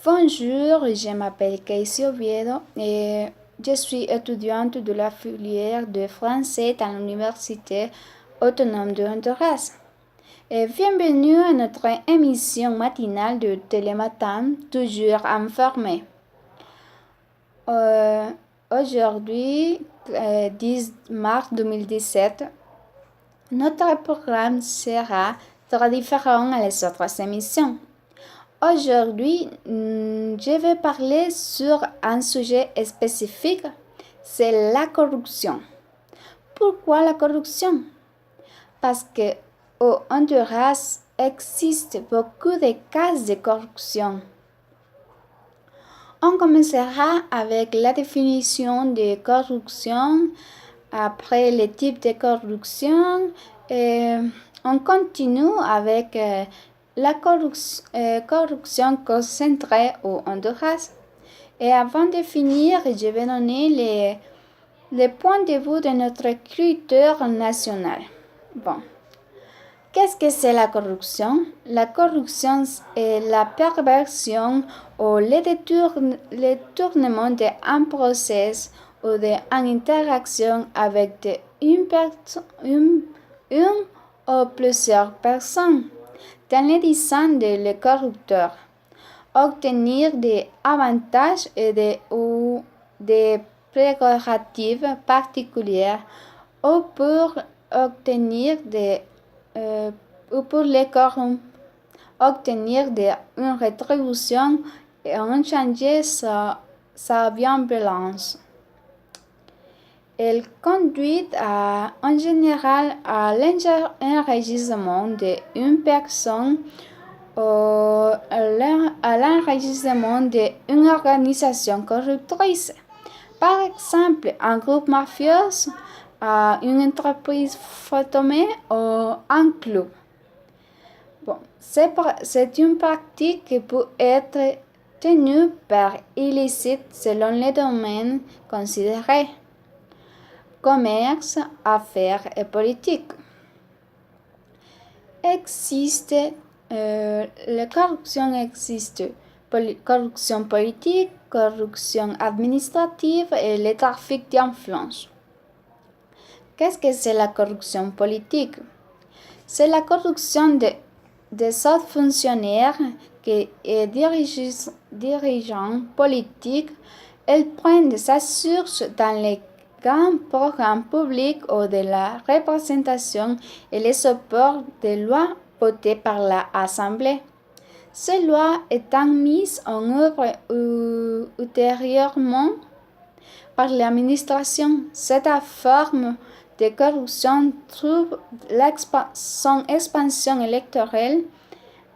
Bonjour, je m'appelle Casey Oviedo et je suis étudiante de la filière de français dans l'Université autonome de Honduras. Et bienvenue à notre émission matinale de Télématin, toujours informée. Aujourd'hui, 10 mars 2017, notre programme sera très différent à les autres émissions. Aujourd'hui, je vais parler sur un sujet spécifique, c'est la corruption. Pourquoi la corruption? Parce que au Honduras existe beaucoup de cas de corruption. On commencera avec la définition de corruption, après les types de corruption, et on continue avec la corruption concentrée au Honduras. Et avant de finir, je vais donner les points de vue de notre culture nationale. Bon. Qu'est-ce que c'est la corruption? La corruption est la perversion ou le détournement d'un process ou d'une interaction avec une ou plusieurs personnes dans le dessein de le corrupteur, obtenir des avantages ou des prérogatives particulières ou pour obtenir ou pour les corrompre, obtenir une rétribution et en changer sa bienveillance. Elle conduit en général à l'enrichissement d'une personne ou à l'enrichissement d'une organisation corruptrice. Par exemple, un groupe mafieux, une entreprise photomée ou un club. Bon, c'est une pratique qui peut être tenue par illicite selon les domaines considérés: commerce, affaires et politique. La corruption existe. Corruption politique, corruption administrative et le trafic d'influence. Qu'est-ce que c'est la corruption politique? C'est la corruption des autres fonctionnaires et dirigeants politiques. Elles prennent sa source dans les grands programmes publics ou de la représentation et le support des lois votées par l'Assemblée. Ces lois étant mises en œuvre ultérieurement par l'administration, cette forme de corruption trouve son expansion électorale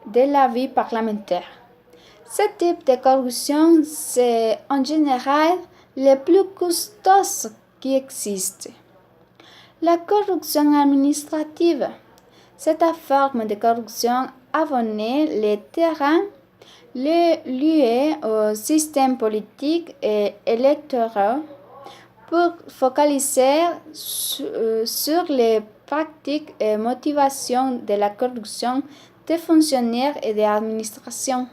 de la vie parlementaire. Ce type de corruption, c'est en général le plus coûteux qui existe. La corruption administrative. Cette forme de corruption abonne les terrains liés au système politique et électoral pour focaliser sur les pratiques et motivations de la corruption des fonctionnaires et des administrations.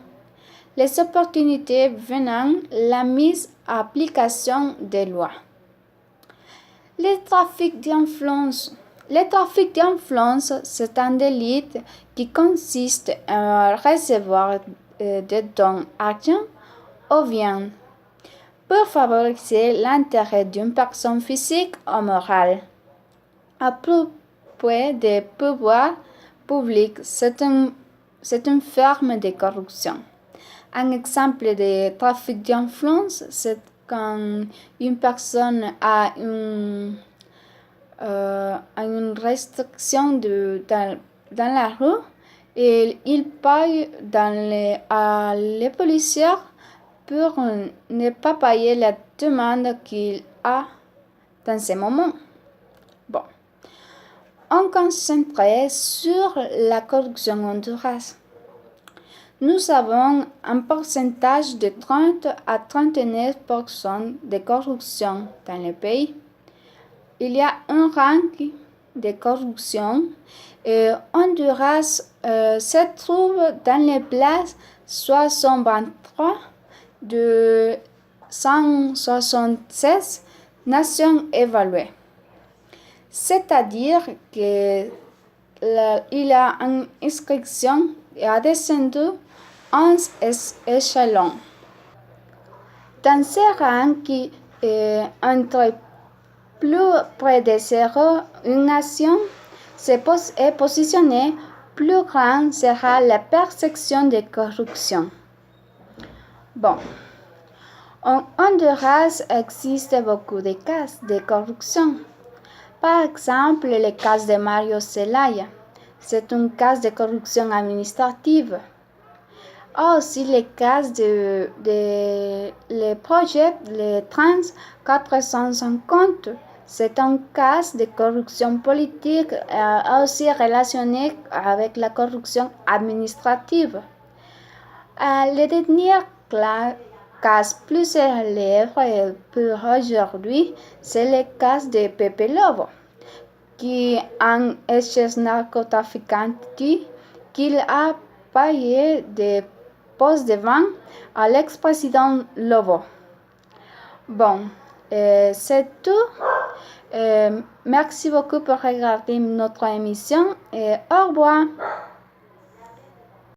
Les opportunités venant la mise en application des lois. Le trafic d'influence. Le trafic d'influence, c'est un délit qui consiste à recevoir des dons d'argent ou bien pour favoriser l'intérêt d'une personne physique ou morale. À propos des pouvoirs publics, c'est une forme de corruption. Un exemple de trafic d'influence, c'est quand une personne a une restriction dans la rue et il paye à les policiers pour ne pas payer la demande qu'il a dans ce moment. Bon. On concentrait sur la corruption en Honduras. Nous avons un pourcentage de 30 à 39% de corruption dans le pays. Il y a un rang de corruption et Honduras se trouve dans les places 123 de 176 nations évaluées. C'est-à-dire qu'il a une inscription et a descendu 11 échelons. Dans ces rangs qui entre plus près de zéro, une nation est positionnée, plus grande sera la perception de corruption. Bon, en Honduras existe beaucoup de cas de corruption. Par exemple, le cas de Mario Zelaya. C'est un cas de corruption administrative. Aussi le cas de le projet le Trans 450. C'est un cas de corruption politique aussi relationné avec la corruption administrative. Le dernier cas plus célèbre pour aujourd'hui, c'est le cas de Pepe Lobo, qui est un ex-narcotrafiquant qu'il a payé des postes de vente à l'ex-président Lobo. Bon, c'est tout. Merci beaucoup pour regarder notre émission et au revoir.